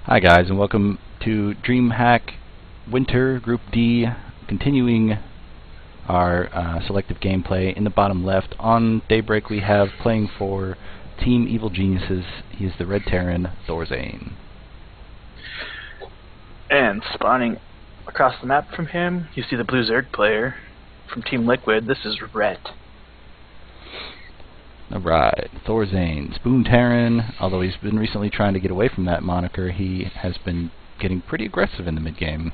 Hi guys, and welcome to Dreamhack Winter Group D, continuing our selective gameplay. In the bottom left, on Daybreak we have playing for Team Evil Geniuses. He is the Red Terran, TheSTC. And spawning across the map from him, you see the Blue Zerg player from Team Liquid. This is Rhett. Alright, TheSTC, Spoon Terran. Although he's been recently trying to get away from that moniker, he has been getting pretty aggressive in the mid-game.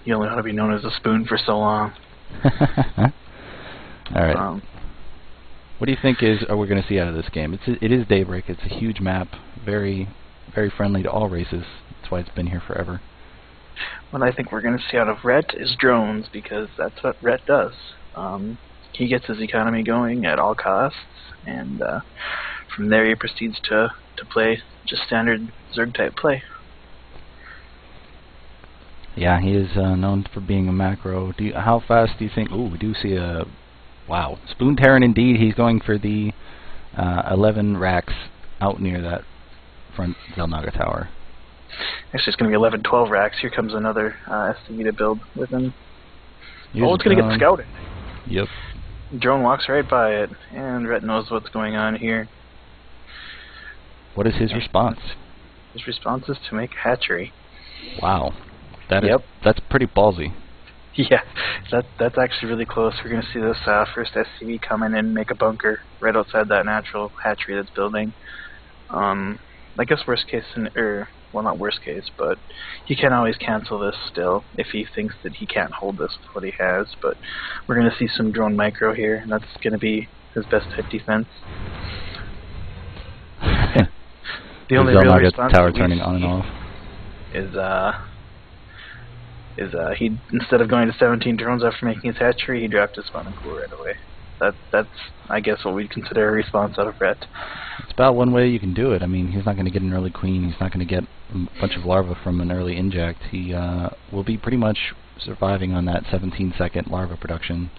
You only want to be known as a spoon for so long. Alright. What do you think are we going to see out of this game? It is Daybreak. It's a huge map, very friendly to all races. That's why it's been here forever. What I think we're going to see out of Rhett is drones, because that's what Rhett does. He gets his economy going at all costs, and from there he proceeds to play just standard Zerg-type play. Yeah, he is known for being a macro. How fast do you think? Ooh, we do see a... Wow. Spoon Terran indeed. He's going for the 11 racks out near that front Zelnaga tower. Actually, it's going to be 11, 12 racks. Here comes another SC2 to build with him. Here's it's going to get scouted. Yep. Drone walks right by it, and Rhett knows what's going on here. What is his response? His response is to make a hatchery. Wow. That's pretty ballsy. Yeah, that's actually really close. We're going to see this first SCV come in and make a bunker right outside that natural hatchery that's building. I guess worst case, well, not worst case, but he can always cancel this still if he thinks that he can't hold this with what he has. But we're going to see some drone micro here, and that's going to be his best type defense. The only real response tower turning on and off is he, instead of going to 17 drones after making his hatchery, he dropped his spawning pool right away. That's I guess what we'd consider a response out of Rhett. It's about one way you can do it. I mean, he's not going to get an early queen. He's not going to get a bunch of larvae from an early inject. He will be pretty much surviving on that 17-second larva production.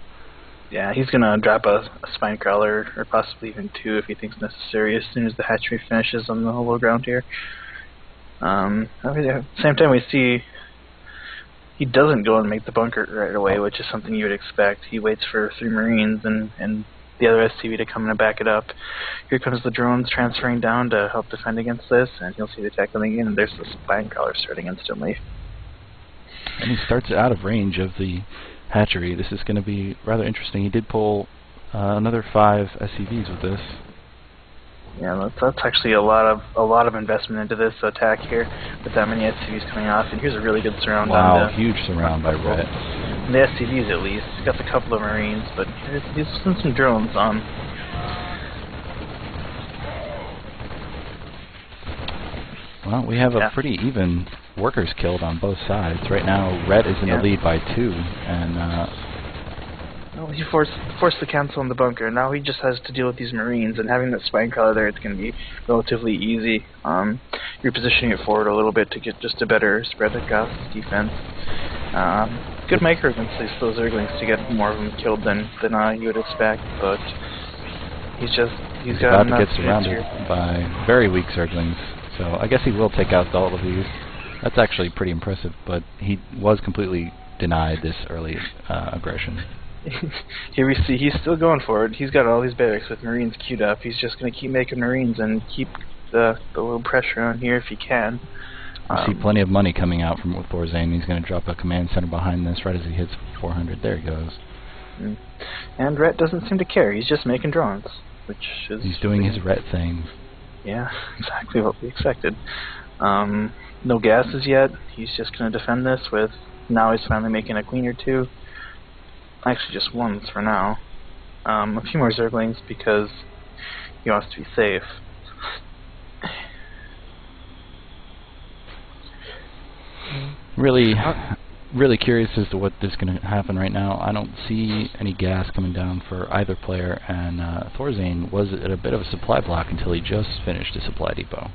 Yeah, he's going to drop a spine crawler, or possibly even two if he thinks necessary, as soon as the hatchery finishes on the low ground here. At the same time, we see he doesn't go and make the bunker right away, which is something you would expect. He waits for 3 Marines and the other SCV to come in and back it up. Here comes the drones transferring down to help defend against this, and you'll see the attack coming in, and there's the spine crawler starting instantly. And he starts out of range of the hatchery. This is going to be rather interesting. He did pull another 5 SCVs with this. Yeah, that's actually a lot of investment into this attack here, with that many SCVs coming off. And here's a really good surround. Wow, huge surround by Rhett. The SCVs at least. He's got a couple of Marines, but he's sent some drones on. Well, we have a pretty even workers killed on both sides. Right now, Rhett is in the lead by 2, and well, he forced the cancel in the bunker. Now he just has to deal with these Marines, and having that spine crawler there, it's going to be relatively easy. You're positioning it forward a little bit to get just a better spread across defense. Good micro against those Zerglings to get more of them killed than you would expect, but he's got about to get surrounded by very weak Zerglings. So I guess he will take out all of these. That's actually pretty impressive, but he was completely denied this early aggression. Here we see he's still going for it. He's got all these barracks with Marines queued up. He's just going to keep making Marines and keep the little pressure on here if he can. I see plenty of money coming out from TheSTC. He's going to drop a command center behind this right as he hits 400. There he goes. And Rhett doesn't seem to care. He's just making drones, which is... He's doing his Rhett thing. Yeah, exactly what we expected. No gases yet. He's just going to defend this with... Now he's finally making a queen or 2. Actually, just once for now. A few more Zerglings because he wants to be safe. Really curious as to what is going to happen right now. I don't see any gas coming down for either player, and TheSTC was at a bit of a supply block until he just finished a supply depot.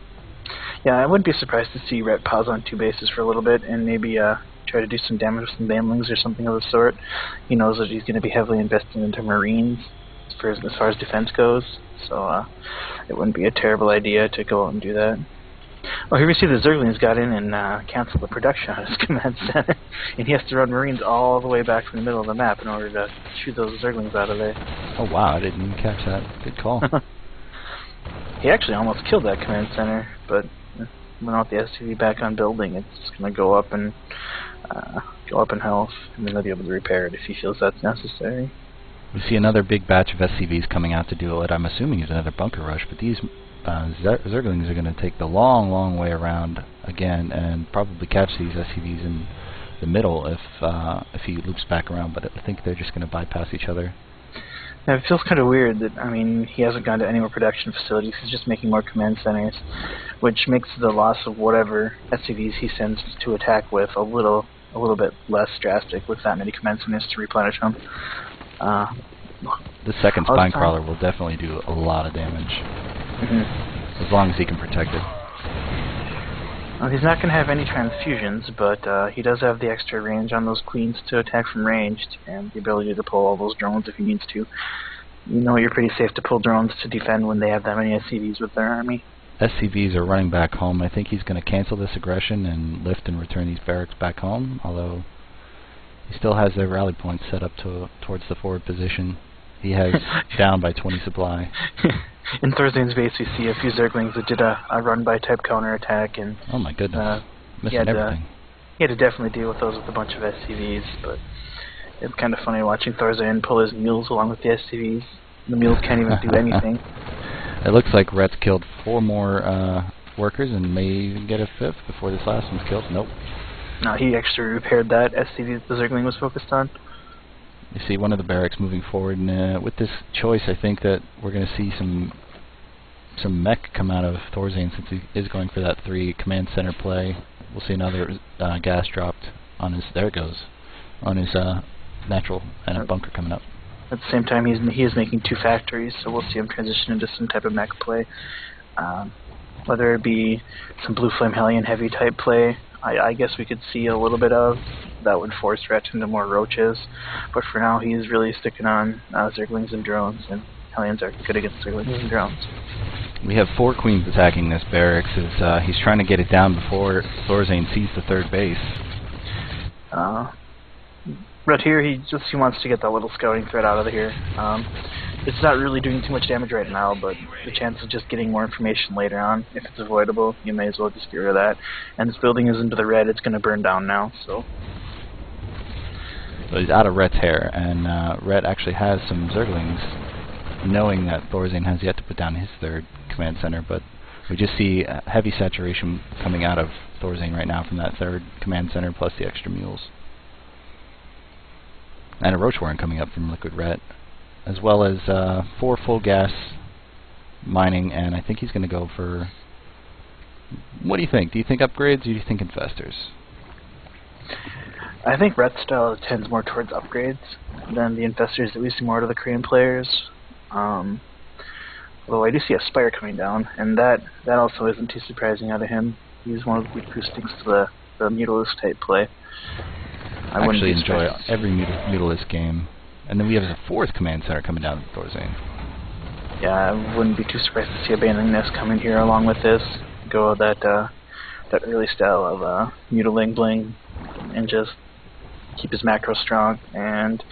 Yeah, I wouldn't be surprised to see Rhett pause on 2 bases for a little bit and maybe try to do some damage with some Bamlings or something of the sort. He knows that he's going to be heavily investing into Marines as far as defense goes, so it wouldn't be a terrible idea to go out and do that. Oh, here we see the Zerglings got in and canceled the production on his command center, and he has to run Marines all the way back from the middle of the map in order to shoot those Zerglings out of there. Oh wow, I didn't even catch that. Good call. He actually almost killed that command center, but went out the SCV back on building. It's going to go up in health, and then he'll be able to repair it if he feels that's necessary. We see another big batch of SCVs coming out to do what I'm assuming is another bunker rush, but these Zerglings are going to take the long way around again and probably catch these SCVs in the middle if he loops back around, but I think they're just going to bypass each other. Yeah, it feels kind of weird that, I mean, he hasn't gone to any more production facilities. He's just making more command centers, which makes the loss of whatever SCVs he sends to attack with a little bit less drastic with that many command centers to replenish them. The second spine crawler will definitely do a lot of damage, as long as he can protect it. Well, he's not going to have any transfusions, but he does have the extra range on those queens to attack from ranged, and the ability to pull all those drones if he needs to. You know, you're pretty safe to pull drones to defend when they have that many SCVs with their army. SCVs are running back home. I think he's going to cancel this aggression and lift and return these barracks back home, although he still has their rally points set up towards the forward position. He has down by 20 supply. In Thorzain's base, we see a few Zerglings that did a run-by-type counterattack, and oh my goodness, missing everything. He had to definitely deal with those with a bunch of SCVs, but it's kind of funny watching Thorzain pull his mules along with the SCVs. The mules can't even do anything. It looks like Rhett's killed 4 more workers and may even get a 5th before this last one's killed. Nope. No, he actually repaired that SCV that the Zergling was focused on. You see one of the barracks moving forward, and with this choice, I think that we're going to see some mech come out of Thorzain since he is going for that 3 command center play. We'll see another gas dropped on his. There it goes, on his natural and a bunker coming up. At the same time, he is making 2 factories, so we'll see him transition into some type of mech play. Whether it be some Blue Flame Hellion heavy type play, I guess we could see a little bit of. That would force Rhett into more roaches. But for now, he's really sticking on Zerglings and drones, and Hellions are good against Zerglings and drones. We have 4 queens attacking this barracks as he's trying to get it down before Thorzain sees the 3rd base. Rhett here, he wants to get that little scouting threat out of here. It's not really doing too much damage right now, but the chance of just getting more information later on, if it's avoidable, you may as well just get rid of that. And this building is into the red, it's going to burn down now, so he's out of Rhett's hair, and Rhett actually has some Zerglings, knowing that Thorzain has yet to put down his 3rd command center, but we just see heavy saturation coming out of Thorzain right now from that 3rd command center plus the extra mules. And a roach warren coming up from Liquid Rhett, as well as 4 full gas mining, and I think he's going to go for... What do you think? Do you think upgrades, or do you think infestors? I think Rhett's style tends more towards upgrades than the infestors that we see more out of the Korean players. Although I do see a Spire coming down, and that also isn't too surprising out of him. He's one of the weak sticks to the Mutalisk type play. I actually enjoy every Mutalisk game. And then we have a 4th command center coming down to Thorzain. Yeah, I wouldn't be too surprised to see Abandoning Nest come in here along with this. Go that early style of Mutaling Bling, and just keep his macro strong, and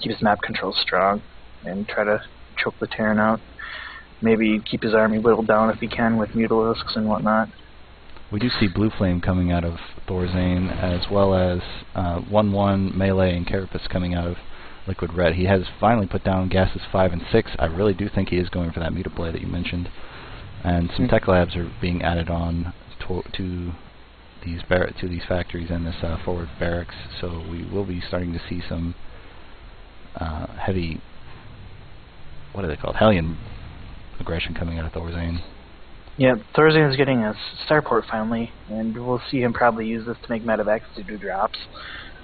keep his map controls strong, and try to choke the Terran out. Maybe keep his army whittled down if he can with Mutalisks and whatnot. We do see Blue Flame coming out of Thorzain, as well as 1-1 Melee and Carapace coming out of Liquid Red. He has finally put down gases 5 and 6. I really do think he is going for that mutaplay that you mentioned. And some tech labs are being added on to these factories and this forward barracks. So we will be starting to see some heavy, what are they called, Hellion aggression coming out of Thorzain. Yeah, Thorzain is getting a starport finally, and we'll see him probably use this to make medevacs to do drops.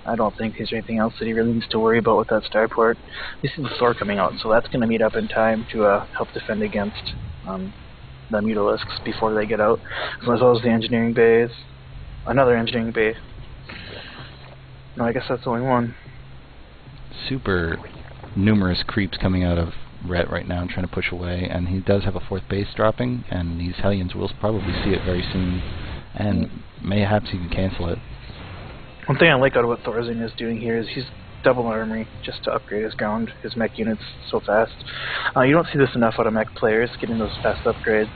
I don't think there's anything else that he really needs to worry about with that starport. We see the Thor coming out, so that's going to meet up in time to help defend against the Mutalisks before they get out, as well as the engineering bays. Another engineering bay. No, I guess that's the only one. Super numerous creeps coming out of Rhett right now and trying to push away, and he does have a 4th base dropping, and these Hellions will probably see it very soon and mayhaps even cancel it. One thing I like out of what Thorzane is doing here is he's double armory just to upgrade his ground, his mech units so fast. You don't see this enough out of mech players, getting those fast upgrades.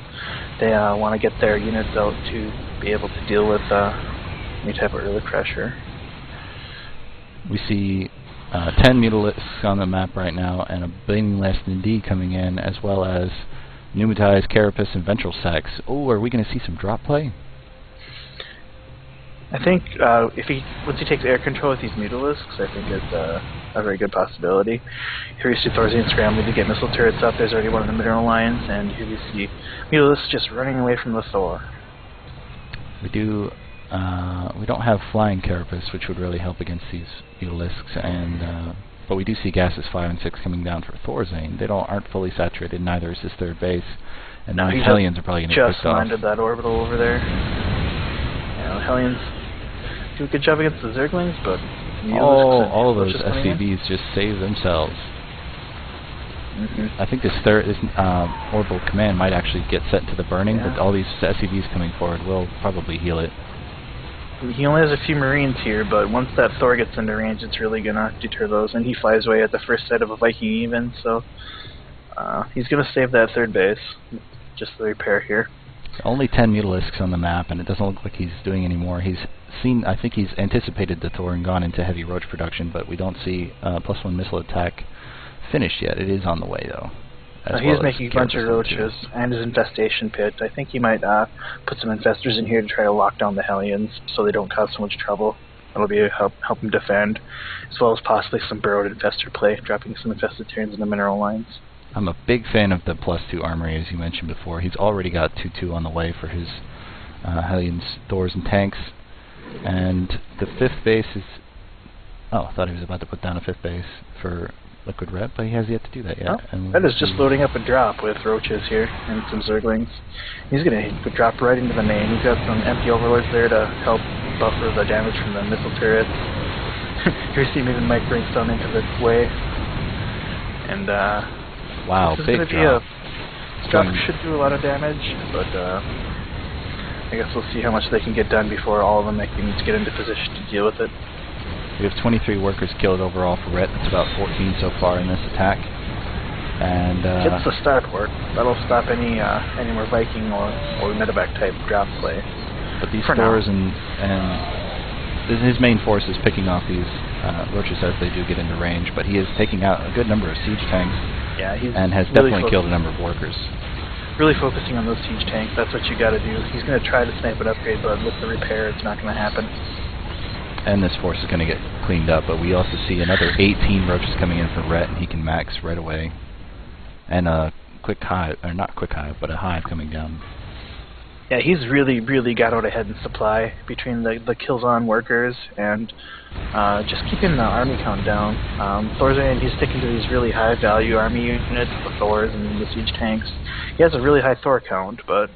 They want to get their units out to be able to deal with any type of early pressure. We see 10 Mutalisks on the map right now, and a Blaming Last D coming in, as well as Pneumatized Carapace and Ventral Sacks. Oh, are we going to see some drop play? I think once he takes air control with these Mutalisks, I think it's a very good possibility. Here you see Thorzane scrambling to get missile turrets up. There's already one in the mineral lines, and here we see Mutalisks just running away from the Thor. We don't have Flying Carapace, which would really help against these Mutalisks, and but we do see gases 5 and 6 coming down for Thorzane. They aren't fully saturated, neither is his third base, and now these Hellions are probably going to get picked off. Just landed that orbital over there. Yeah, the Hellions do a good job against the Zerglings, but all of those SCVs just save themselves. I think this orbital command might actually get set to the burning, but all these SCVs coming forward will probably heal it. He only has a few Marines here, but once that Thor gets into range, it's really gonna deter those, and he flies away at the first sight of a Viking even, so he's gonna save that third base. Just the repair here. Only 10 Mutalisks on the map, and it doesn't look like he's doing any more. I think he's anticipated the Thor and gone into heavy roach production, but we don't see +1 missile attack finished yet. It is on the way, though. He's making a bunch of roaches and his infestation pit. I think he might put some infestors in here to try to lock down the Hellions so they don't cause so much trouble. That'll be help him defend, as well as possibly some burrowed infestor play, dropping some infested Terrans in the mineral lines. I'm a big fan of the +2 armory, as you mentioned before. He's already got 2/2 on the way for his Hellions, Thors, and tanks. And the 5th base is... Oh, I thought he was about to put down a 5th base for Liquid Red, but he has yet to do that yet. Oh, and that is just loading up a drop with roaches here and some Zerglings. He's going to drop right into the main. He's got some empty overlords there to help buffer the damage from the missile turrets. Here you see him even Mike Brimstone into the way. And wow, this is big drop. This drop should do a lot of damage, but I guess we'll see how much they can get done before all of them units get into position to deal with it. We have 23 workers killed overall for Ret. That's about 14 so far in this attack. And gets the start work. That'll stop any more Viking or medevac type drop play. But these Thors and his main force is picking off these roaches as they do get into range. But he is taking out a good number of siege tanks. Yeah, and has really definitely killed a number of workers. Really focusing on those siege tanks. That's what you got to do. He's going to try to snipe an upgrade, but with the repair, it's not going to happen. And this force is going to get cleaned up, but we also see another 18 roaches coming in for Ret, and he can max right away. And a quick hive, or not quick hive, but a hive coming down. Yeah, he's really got out ahead in supply between the kills on workers and just keeping the army count down. Thorzane, he's sticking to these really high value army units, the Thors and the siege tanks. He has a really high Thor count, but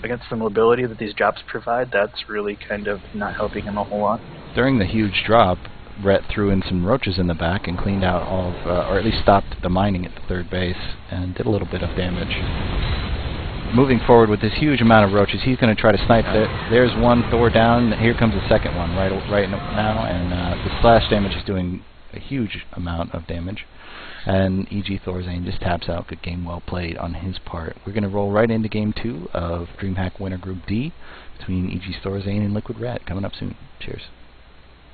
against the mobility that these drops provide, that's really kind of not helping him a whole lot. During the huge drop, Ret threw in some roaches in the back and cleaned out all of, or at least stopped the mining at the third base and did a little bit of damage. Moving forward with this huge amount of roaches, he's going to try to snipe. There's one Thor down. Here comes the second one right now, and the splash damage is doing a huge amount of damage. And E.G. Thorzane just taps out. Good game, well played on his part. We're going to roll right into Game 2 of Dreamhack Winter Group D between E.G. Thorzane and Liquid Red. Coming up soon. Cheers.